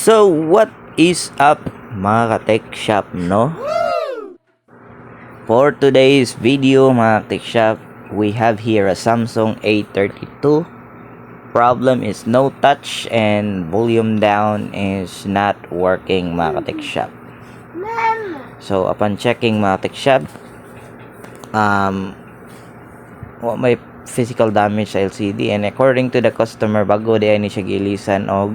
So what is up mga ka-tech shop, no? For today's video mga tech shop, we have here a Samsung A32. Problem is no touch and volume down is not working mga ka-tech shop. So upon checking mga tech shop, may physical damage sa LCD, and according to the customer, bago di ay siya gilisan og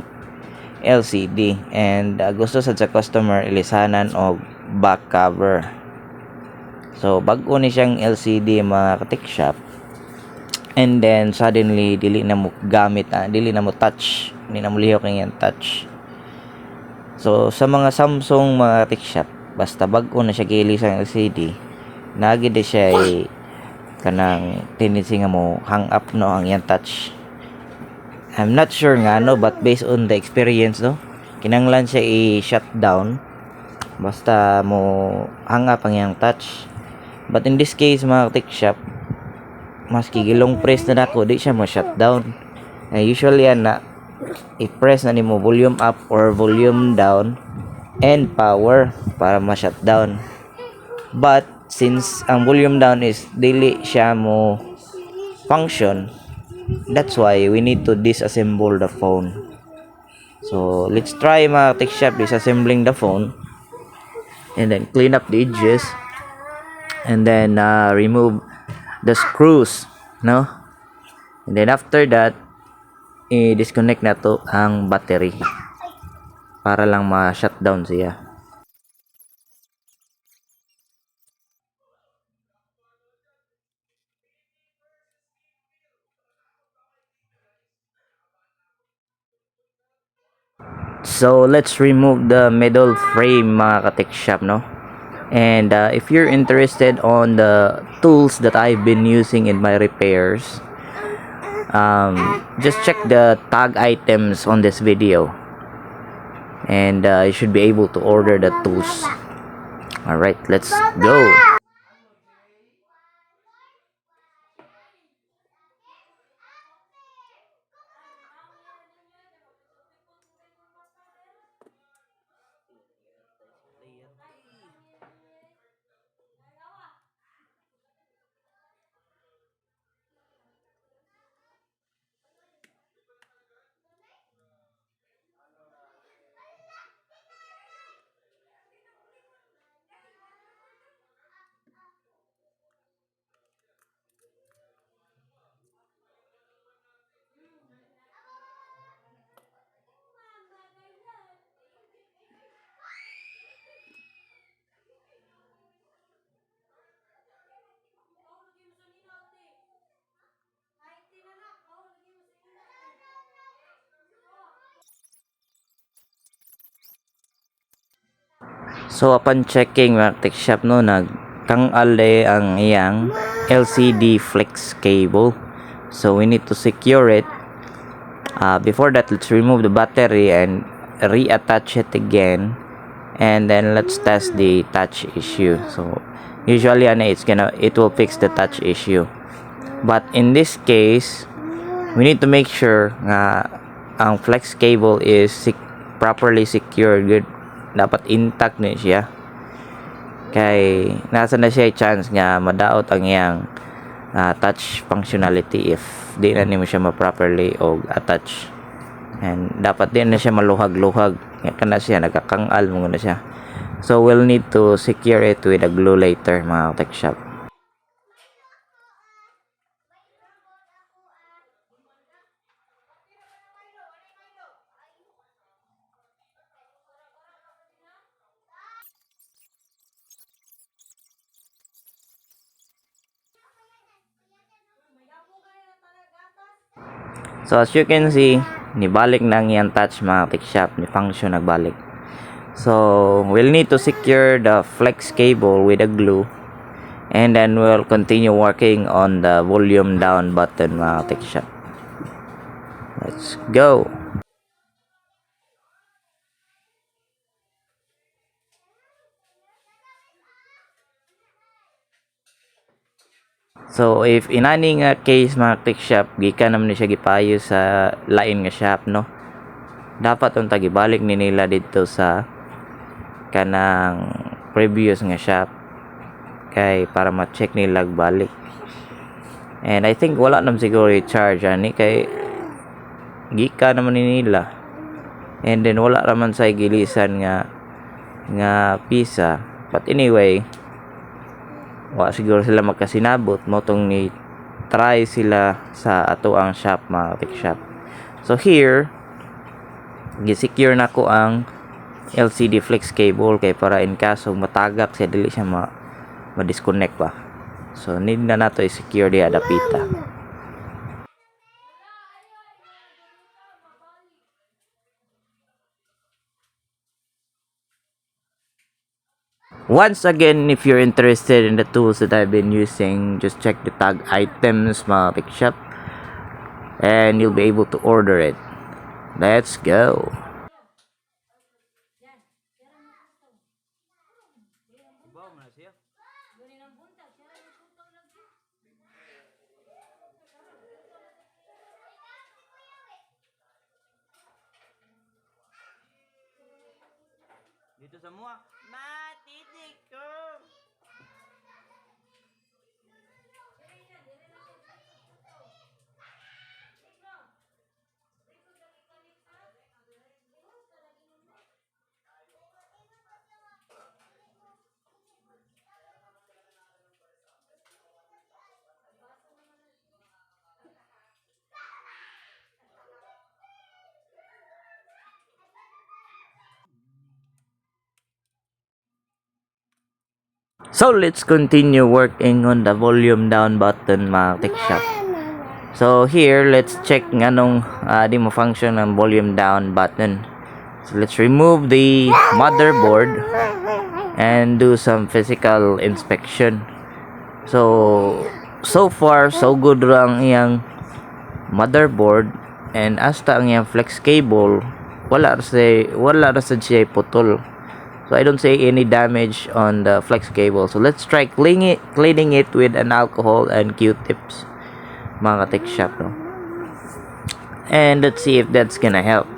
LCD, and gusto sad sa customer ilisanan og back cover. So bago ni siyang LCD mga ka-tech shop, and then suddenly dili na mo gamit, dili na mo touch, hindi na mo lihok yung touch. So sa mga Samsung mga tech shop, basta bago na siya gilisan LCD, nagid siya kanang tendency nga mo hang up no ang yan touch. I'm not sure nga no, but based on the experience no, kinanglan siya i-shut down basta mo hang up ang yang touch. But in this case mga tech shop, maski gilong press na nako, di siya mo shut down. Usually na i-press na nimo volume up or volume down and power para ma-shut down. But since ang volume down is dili siya mo function, that's why we need to disassemble the phone. So let's try mga tech shop disassembling the phone, and then clean up the edges, and then remove the screws, no? And then after that, i-disconnect na to ang battery para lang ma-shutdown siya. So let's remove the middle frame mga ka-tech shop, no? And if you're interested on the tools that I've been using in my repairs, just check the tag items on this video, and you should be able to order the tools. Alright, let's go. So upon checking mga tech shop, no, nagkang-ale ang iyang LCD flex cable. So we need to secure it. Before that, let's remove the battery and reattach it again, and then let's test the touch issue. So usually it will fix the touch issue, but in this case we need to make sure nga ang flex cable is properly secured, good, dapat intact na siya, kay nasa na siya chance nga madaot ang iyang touch functionality if di na nimo siya ma-properly og attach, and dapat din na siya maluhag-luhag kana siya nagkakangal mo na siya. So we'll need to secure it with a glue later mga tech shop. So as you can see, nibalik na ang yan touch mga tech shop, ni function nagbalik. So we'll need to secure the flex cable with a glue, and then we'll continue working on the volume down button mga tech shop. Let's go. So if inani nga case mga tech shop, gikan naman ni siya gipayo sa lain nga shop, no? dapat unta gibalik ni nila dito sa kanang previous nga shop kay para ma-check nila balik. And I think wala naman siguro i-charge ani kay gika naman ni nila. And then wala naman sa gilisan nga pisa. But anyway, wa siguro sila magkasinabot mo tong ni try sila sa ato ang shop, mga tech shop. So here gi-secure na ko ang LCD flex cable kay para in kaso matagak siya dili siya ma-disconnect pa. So need na nato i-secure di adapita. Once again, if you're interested in the tools that I've been using, just check the tag items, mga tech shop, and you'll be able to order it. Let's go. Dito semua matitik ko. So let's continue working on the volume down button, mga tech shop. So here, let's check nganong di mo function ang volume down button. So let's remove the motherboard and do some physical inspection. So far so good lang iyang motherboard, and hasta ang iyang flex cable wala ra siya putol. So I don't see any damage on the flex cable. So let's try cleaning it with an alcohol and Q-tips, mga tech shop, no? And let's see if that's gonna help.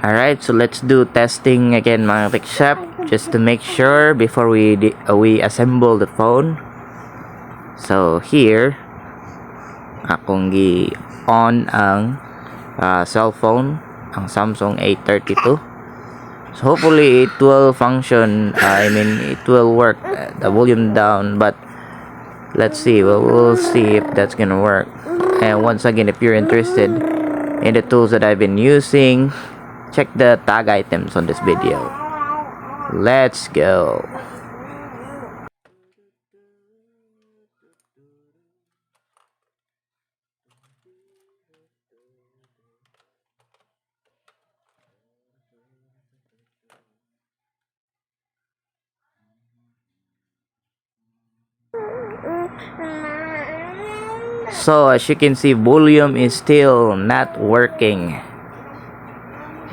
Alright, so let's do testing again, mga tech shop, just to make sure before we assemble the phone. So here, akong gi-on ang cellphone, ang Samsung A32. So hopefully it will function, it will work, the volume down, but let's see, we'll see if that's gonna work. And once again, if you're interested, and the tools that I've been using. Check the tag items on this video. Let's go. So as you can see, volume is still not working,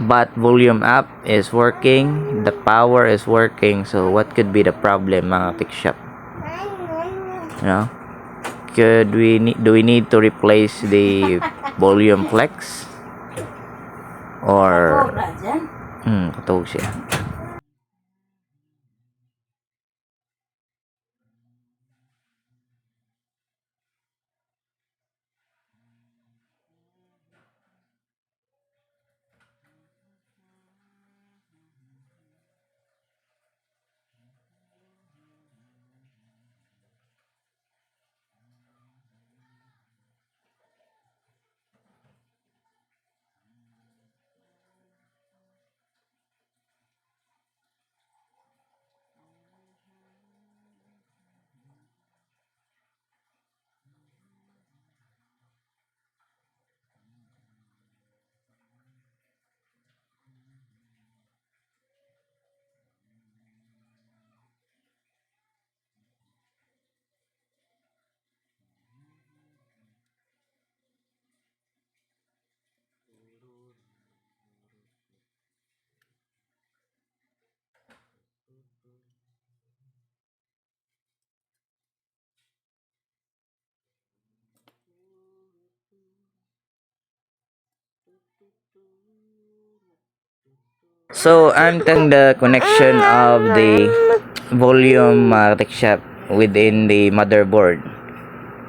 but volume up is working, the power is working. So what could be the problem, mga tech shop? You know, do we need to replace the volume flex or katog siya. So I'm testing the connection of the volume tech shop within the motherboard,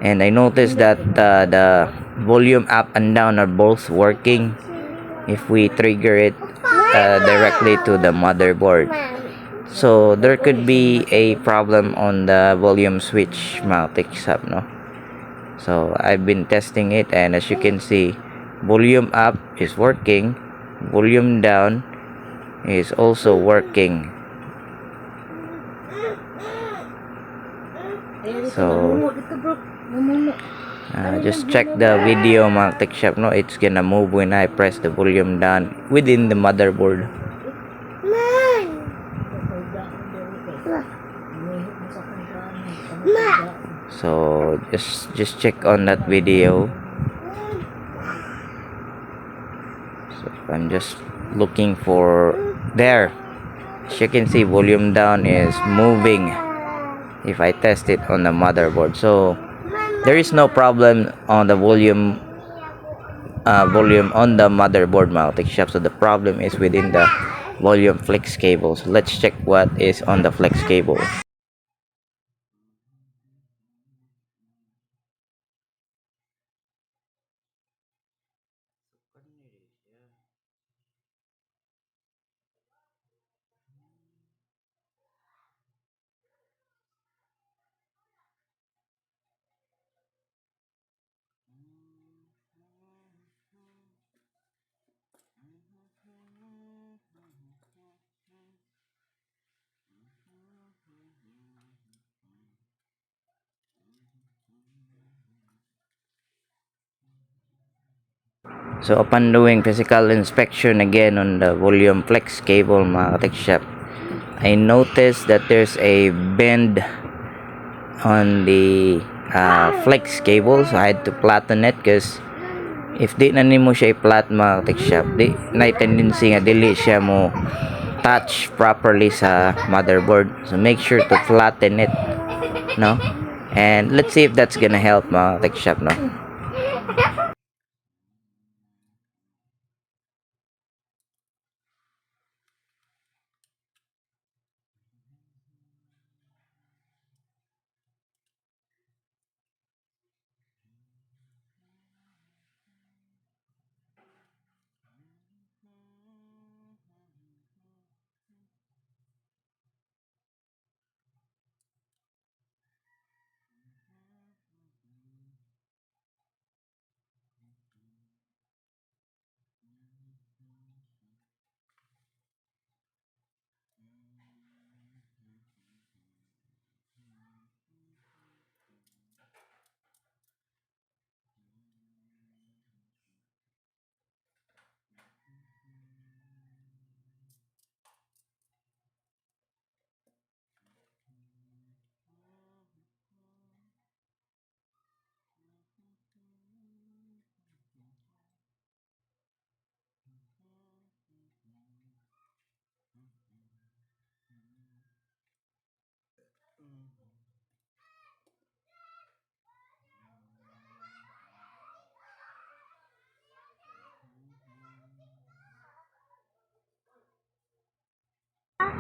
and I noticed that the volume up and down are both working if we trigger it directly to the motherboard. So there could be a problem on the volume switch, mga tech shop, no? So I've been testing it, and as you can see, volume up is working, volume down is also working. So just check the video, mga tech shop, no? It's gonna move when I press the volume down within the motherboard. So just check on that video. So I'm just looking for there. As you can see, volume down is moving if I test it on the motherboard. So there is no problem on the volume on the motherboard, mga tech shop. So the problem is within the volume flex cable. So let's check what is on the flex cable. So upon doing physical inspection again on the volume flex cable, mga tech shop, I noticed that there's a bend on the flex cable. So I had to flatten it, because if di na nimo siya i-flat, mga tech shop, di na tendency nga dili siya mo touch properly sa motherboard. So make sure to flatten it, no? And let's see if that's gonna help, mga tech shop, no?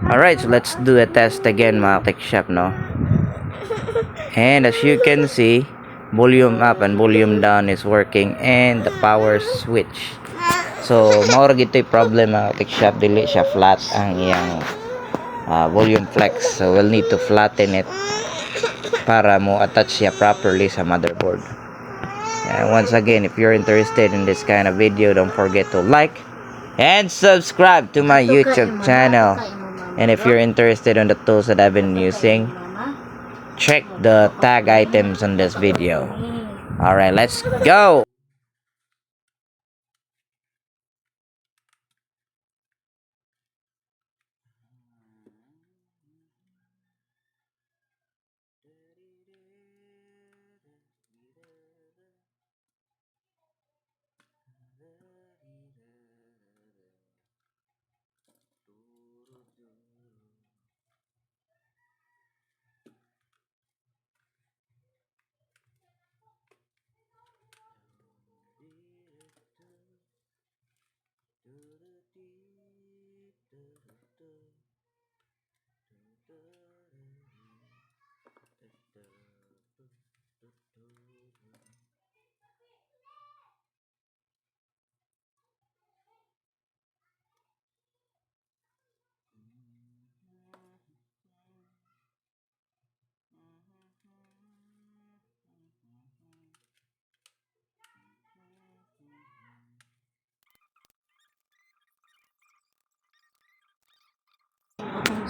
Alright, so let's do a test again mga tech shop, no? And as you can see, volume up and volume down is working and the power switch. So maura gito'y problem mga tech shop, dili siya flat ang iyang volume flex. So we'll need to flatten it para mo attach siya properly sa motherboard. And once again, if you're interested in this kind of video, don't forget to like and subscribe to my YouTube channel. And if you're interested in the tools that I've been using, check the tag items on this video. Alright, let's go!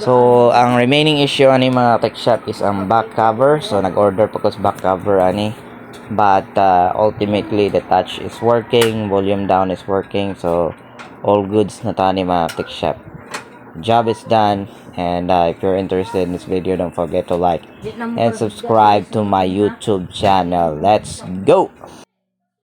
So, ang remaining issue ani mga tech shop is ang back cover. So, nag-order po ko sa back cover ani. But ultimately, the touch is working, volume down is working. So, all goods na tani mga tech shop. Job is done. And if you're interested in this video, don't forget to like and subscribe to my YouTube channel. Let's go!